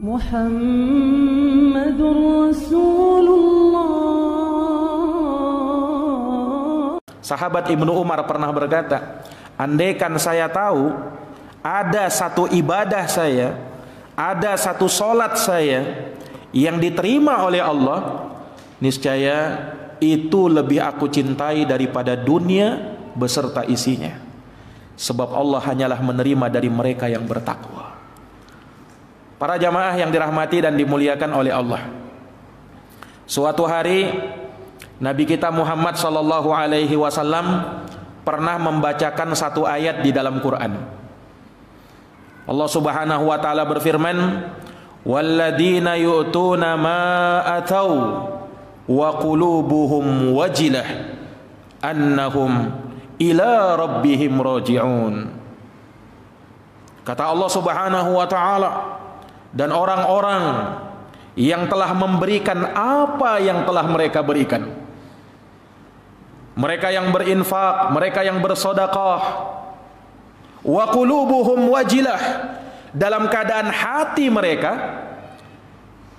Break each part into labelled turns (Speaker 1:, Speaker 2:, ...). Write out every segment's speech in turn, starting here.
Speaker 1: Muhammadur Rasulullah.
Speaker 2: Sahabat Ibnu Umar pernah berkata, andaikan saya tahu ada satu ibadah saya, ada satu solat saya yang diterima oleh Allah, niscaya itu lebih aku cintai daripada dunia beserta isinya. Sebab Allah hanyalah menerima dari mereka yang bertakwa. Para jamaah yang dirahmati dan dimuliakan oleh Allah, suatu hari Nabi kita Muhammad sallallahu alaihi wasallam pernah membacakan satu ayat di dalam Quran. Allah Subhanahu wa taala berfirman, "Walladzina yu'tuna ma atau wa qulubuhum wajilah annahum ila rabbihim raji'un." Kata Allah Subhanahu wa taala, dan orang-orang yang telah memberikan apa yang telah mereka berikan, mereka yang berinfak, mereka yang bersedekah, wa qulubuhum wajilah, dalam keadaan hati mereka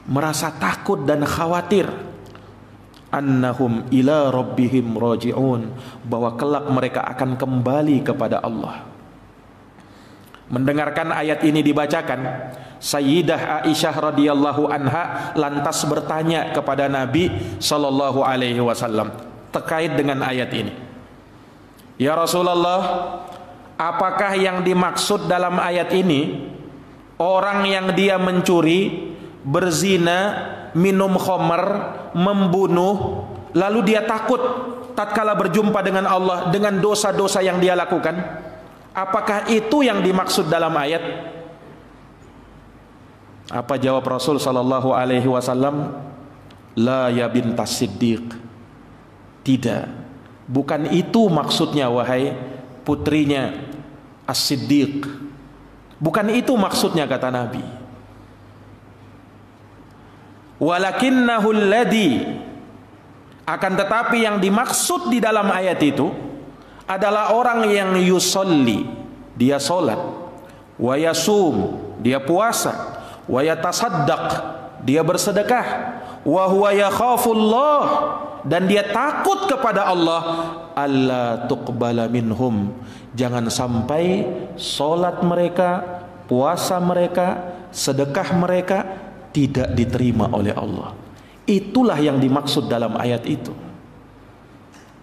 Speaker 2: merasa takut dan khawatir, annahum ila rabbihim raji'un, bahwa kelak mereka akan kembali kepada Allah. Mendengarkan ayat ini dibacakan, Sayyidah Aisyah radhiyallahu anha lantas bertanya kepada Nabi sallallahu alaihi wasallam terkait dengan ayat ini. Ya Rasulullah, apakah yang dimaksud dalam ayat ini orang yang dia mencuri, berzina, minum khamr, membunuh, lalu dia takut tatkala berjumpa dengan Allah dengan dosa-dosa yang dia lakukan? Apakah itu yang dimaksud dalam ayat? Apa jawab Rasul sallallahu alaihi wasallam? La ya bintas Siddiq. Tidak, bukan itu maksudnya wahai putrinya As-Siddiq. Bukan itu maksudnya, kata Nabi. Walakinnahu alladhi, akan tetapi yang dimaksud di dalam ayat itu adalah orang yang yusolli, dia solat, wa yasum, dia puasa, wa yatasaddaq, dia bersedekah, wa huwa yakhafullah, dan dia takut kepada Allah, alla tuqbala minhum, jangan sampai solat mereka, puasa mereka, sedekah mereka tidak diterima oleh Allah. Itulah yang dimaksud dalam ayat itu.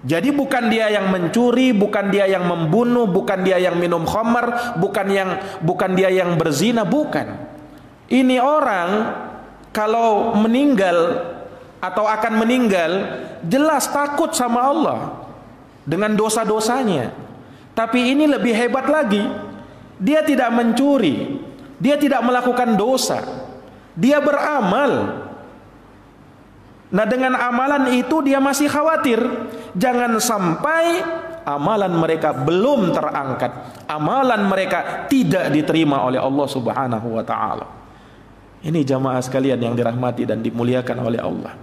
Speaker 2: Jadi bukan dia yang mencuri, bukan dia yang membunuh, bukan dia yang minum khamar, bukan dia yang berzina, bukan. Ini orang kalau meninggal atau akan meninggal jelas takut sama Allah dengan dosa-dosanya. Tapi ini lebih hebat lagi. Dia tidak mencuri, dia tidak melakukan dosa, dia beramal. Nah, dengan amalan itu dia masih khawatir jangan sampai amalan mereka belum terangkat, amalan mereka tidak diterima oleh Allah Subhanahu wa taala. Ini jamaah sekalian yang dirahmati dan dimuliakan oleh Allah.